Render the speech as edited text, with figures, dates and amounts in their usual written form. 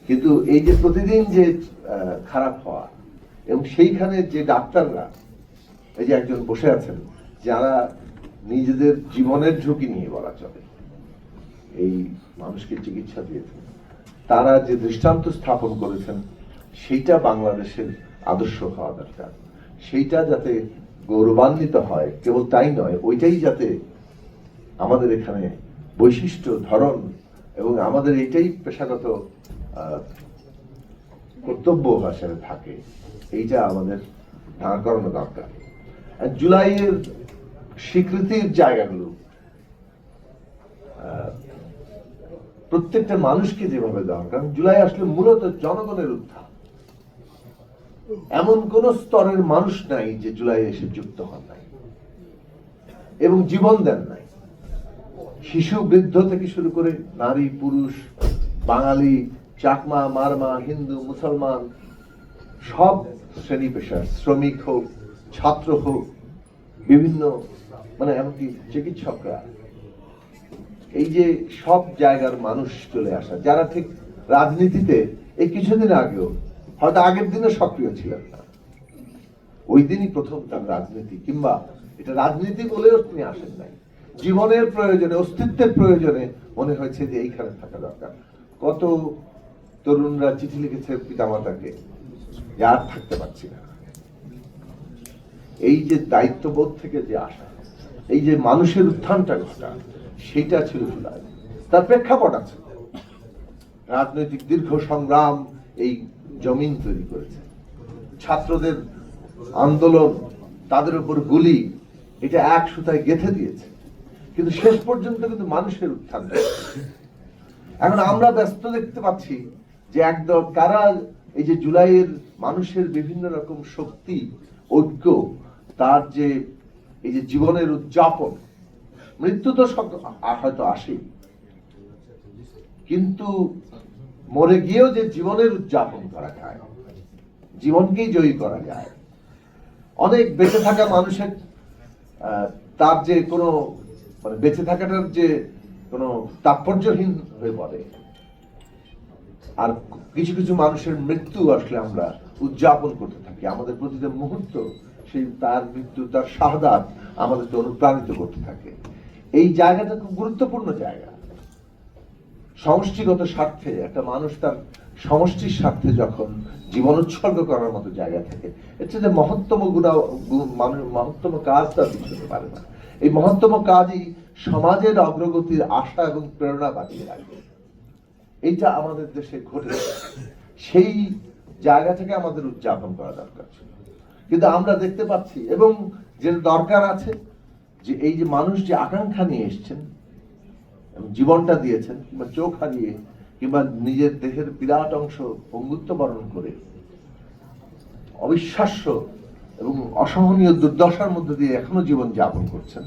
কিন্তু এই যে প্রতিদিন যে খারাপ হওয়া এবং সেইখানে যে ডাক্তাররা, এই যে একজন বসে আছেন যারা নিজেদের জীবনের ঝুঁকি নিয়ে বলা চলে এই মানুষকে চিকিৎসা দিয়েছেন, তারা যে দৃষ্টান্ত স্থাপন করেছেন সেইটা বাংলাদেশের আদর্শ হওয়া দরকার। সেইটা যাতে গৌরবান্বিত হয়, কেবল তাই নয়, ওইটাই যাতে আমাদের এখানে বৈশিষ্ট্য, ধরন এবং আমাদের এইটাই পেশাগত কর্তব্য হিসেবে থাকে, এইটা আমাদের দাঁড় করানো দরকার। জুলাইয়ের স্বীকৃতির জায়গাগুলো প্রত্যেকটা মানুষকে যেভাবে দরকার, জুলাই আসলে মূলত জনগণের উত্থান। এমন কোন স্তরের মানুষ নাই যে জুলাই এসে যুক্ত হন নাই এবং জীবন দেন নাই। শিশু, বৃদ্ধ থেকে শুরু করে নারী, পুরুষ, বাঙালি, চাকমা, মারমা, হিন্দু, মুসলমান, সব শ্রেণী পেশার, শ্রমিক হোক, ছাত্র হোক, বিভিন্ন এমনকি চিকিৎসকরা, এই যে সব জায়গার মানুষ চলে আসা, যারা ঠিক রাজনীতিতে এই কিছুদিন আগেও হয়তো আগের দিনে সক্রিয় ছিলেন না, ওই দিনই প্রথম তার রাজনীতি, কিংবা এটা রাজনীতি বলেও তিনি আসেন নাই, জীবনের প্রয়োজনে, অস্তিত্বের প্রয়োজনে মনে হয়েছে যে এইখানে থাকা দরকার। কত তরুণরা চিঠি লিখেছে পিতামাতাকে যে আর থাকতে পারছি না। এই যে দায়িত্ববোধ থেকে যে আসা, এই যে মানুষের উত্থানটা ঘটা, সেটা ছিল জুলাই। তার প্রেক্ষাপট আছে, রাজনৈতিক দীর্ঘ সংগ্রাম এই জমিন তৈরি করেছে, ছাত্রদের আন্দোলন, তাদের উপর গুলি, এটা এক সুতায় গেঁথে দিয়েছে, কিন্তু শেষ পর্যন্ত কিন্তু মানুষের উত্থান। এখন আমরা ব্যস্ত দেখতে পাচ্ছি যে একদম কারা এই যে জুলাইয়ের মানুষের বিভিন্ন রকম শক্তি, ঐক্য, তার যে এই যে জীবনের উদযাপন, মৃত্যু তো হয়তো আসে, কিন্তু মরে গিয়েও যে জীবনের উদযাপন করা যায়, জীবনকেই জয়ী করা যায়, অনেক বেঁচে থাকা মানুষের তার যে কোনো বেঁচে থাকাটার যে কোনো তাৎপর্যহীন হয়ে পড়ে, আর কিছু কিছু মানুষের মৃত্যু আসলে আমরা উদযাপন করতে থাকি, আমাদের প্রতিটা মুহূর্ত সেই তার মৃত্যু, তার শাহাদাত আমাদেরকে অনুপ্রাণিত করতে থাকে। এই জায়গাটা খুব গুরুত্বপূর্ণ জায়গা। সমষ্টিগত স্বার্থে একটা মানুষ তার সমষ্টির স্বার্থে যখন জীবন উৎসর্গ করার মতো জায়গা থাকে, এর চেয়ে মহত্তম মহত্তম কাজ তার কিছু হতে পারে না। এই মহত্তম কাজই সমাজের অগ্রগতির আশা এবং প্রেরণা বাঁচিয়ে রাখবে। এইটা আমাদের দেশে ঘটেছে, সেই জায়গা থেকে আমাদের উদযাপন করা দরকার ছিল। কিন্তু আমরা দেখতে পাচ্ছি, এবং যে দরকার আছে, যে এই যে মানুষ যে আকাঙ্ক্ষা নিয়ে এসছেন, জীবনটা দিয়েছেন, কিংবা চোখ হারিয়ে, কিংবা নিজের দেহের বিরাট অংশ পঙ্গুত্ব বরণ করে অবিশ্বাস্য এবং অসহনীয় দুর্দশার মধ্যে দিয়ে এখনো জীবন যাপন করছেন,